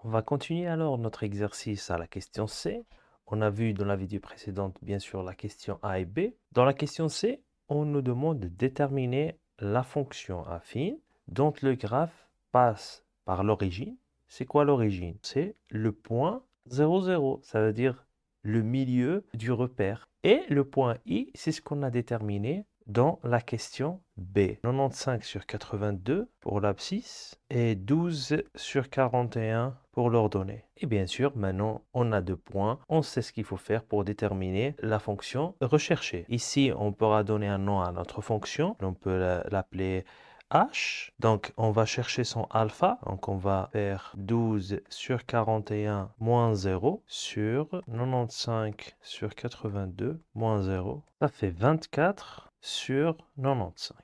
On va continuer alors notre exercice à la question C. On a vu dans la vidéo précédente, bien sûr, la question A et B. Dans la question C, on nous demande de déterminer la fonction affine dont le graphe passe par l'origine. C'est quoi l'origine? C'est le point 0, 0. Ça veut dire le milieu du repère. Et le point I, c'est ce qu'on a déterminé dans la question B. 95 sur 82 pour l'abscisse et 12 sur 41 pour l'ordonnée. Et bien sûr, maintenant, on a deux points. On sait ce qu'il faut faire pour déterminer la fonction recherchée. Ici, on pourra donner un nom à notre fonction. On peut l'appeler h. Donc, on va chercher son alpha. Donc, on va faire 12 sur 41 moins 0 sur 95 sur 82 moins 0. Ça fait 24 sur 95.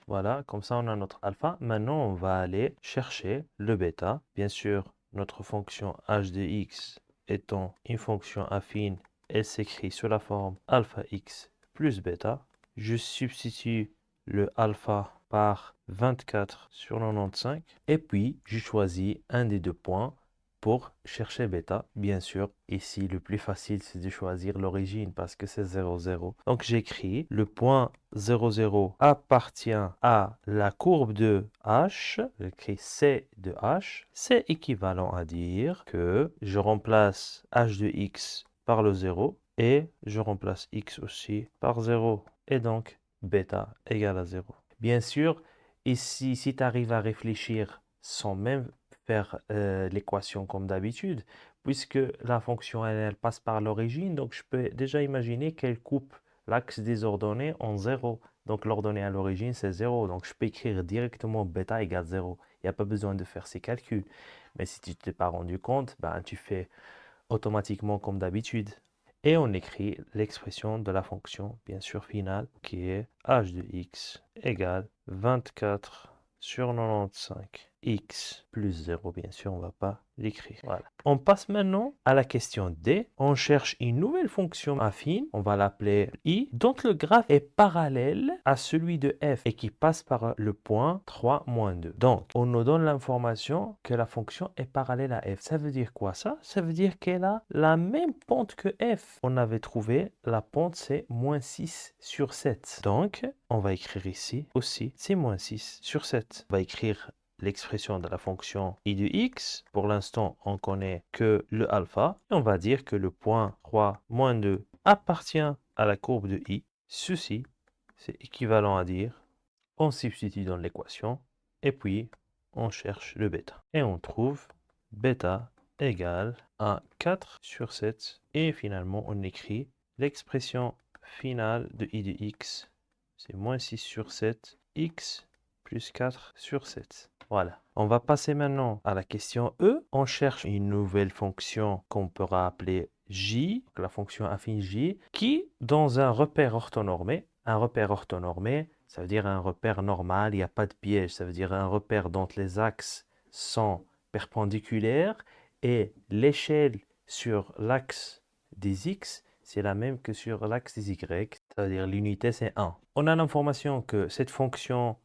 Voilà, comme ça, on a notre alpha. Maintenant, on va aller chercher le bêta. Bien sûr, notre fonction h de x étant une fonction affine, elle s'écrit sous la forme alpha x plus bêta. Je substitue le alpha par 24 sur 95 et puis je choisis un des deux points pour chercher bêta. Bien sûr, ici, le plus facile, c'est de choisir l'origine parce que c'est 0, 0. Donc, j'écris le point 0, 0 appartient à la courbe de h. J'écris C de h. C'est équivalent à dire que je remplace h de x par le 0 et je remplace x aussi par 0. Et donc, bêta égale à 0. Bien sûr, ici, si tu arrives à réfléchir sans même faire l'équation comme d'habitude, puisque la fonction elle passe par l'origine, donc je peux déjà imaginer qu'elle coupe l'axe des ordonnées en 0. Donc l'ordonnée à l'origine c'est 0, donc je peux écrire directement bêta égale 0. Il n'y a pas besoin de faire ces calculs. Mais si tu ne t'es pas rendu compte, ben, tu fais automatiquement comme d'habitude. Et on écrit l'expression de la fonction, bien sûr, finale, qui est h de x égale 24 sur 95 x plus 0, bien sûr, on ne va pas l'écrire. Voilà. On passe maintenant à la question D. On cherche une nouvelle fonction affine, on va l'appeler I, dont le graphe est parallèle à celui de f et qui passe par le point 3, moins 2. Donc, on nous donne l'information que la fonction est parallèle à f. Ça veut dire quoi ça? Ça veut dire qu'elle a la même pente que f. On avait trouvé la pente, c'est moins 6 sur 7. Donc, on va écrire ici aussi, c'est moins 6 sur 7. On va écrire l'expression de la fonction I de x. Pour l'instant, on connaît que le alpha. Et on va dire que le point 3, moins 2 appartient à la courbe de I. Ceci, c'est équivalent à dire, on substitue dans l'équation, et puis on cherche le bêta. Et on trouve bêta égale à 4 sur 7. Et finalement, on écrit l'expression finale de I de x. C'est moins 6 sur 7, x plus 4 sur 7. Voilà. On va passer maintenant à la question E. On cherche une nouvelle fonction qu'on pourra appeler J, la fonction affine J, qui, dans un repère orthonormé, ça veut dire un repère normal, il n'y a pas de piège, ça veut dire un repère dont les axes sont perpendiculaires et l'échelle sur l'axe des x, c'est la même que sur l'axe des y, c'est-à-dire l'unité c'est 1. On a l'information que cette fonction,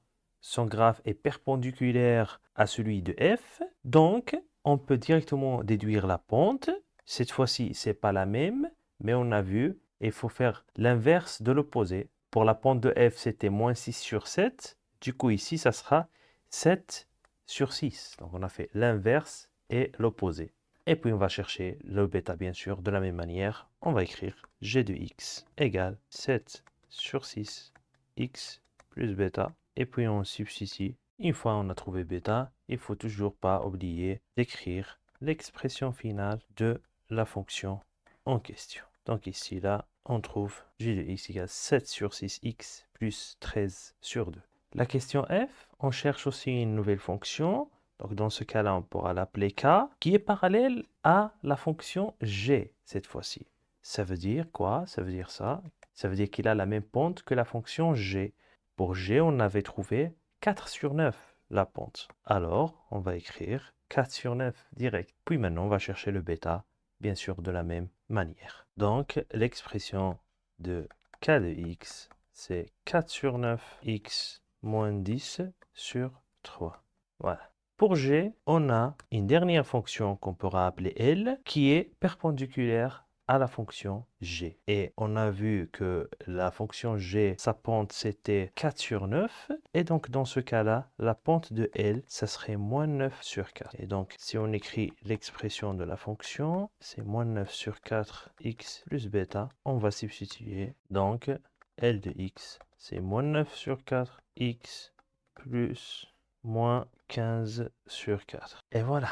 son graphe est perpendiculaire à celui de f, donc on peut directement déduire la pente. Cette fois-ci, ce n'est pas la même, mais on a vu, il faut faire l'inverse de l'opposé. Pour la pente de f, c'était moins 6 sur 7. Du coup, ici, ça sera 7 sur 6. Donc, on a fait l'inverse et l'opposé. Et puis, on va chercher le bêta, bien sûr, de la même manière. On va écrire g de x égale 7 sur 6 x plus bêta. Et puis, on substitue. Une fois on a trouvé bêta, il ne faut toujours pas oublier d'écrire l'expression finale de la fonction en question. Donc ici, là, on trouve g de x égale 7 sur 6x plus 13 sur 2. La question F, on cherche aussi une nouvelle fonction. Donc dans ce cas-là, on pourra l'appeler k, qui est parallèle à la fonction g cette fois-ci. Ça veut dire quoi? Ça veut dire ça. Ça veut dire qu'il a la même pente que la fonction g. Pour g, on avait trouvé 4 sur 9 la pente. Alors, on va écrire 4 sur 9 direct. Puis maintenant, on va chercher le bêta, bien sûr, de la même manière. Donc, l'expression de k de x, c'est 4 sur 9 x moins 10 sur 3. Voilà. Pour g, on a une dernière fonction qu'on pourra appeler L qui est perpendiculaire à la fonction g. Et on a vu que la fonction g, sa pente, c'était 4 sur 9. Et donc, dans ce cas-là, la pente de L, ça serait moins 9 sur 4. Et donc, si on écrit l'expression de la fonction, c'est moins 9 sur 4 x plus bêta. On va substituer. Donc, L de x, c'est moins 9 sur 4 x plus moins 15 sur 4. Et voilà.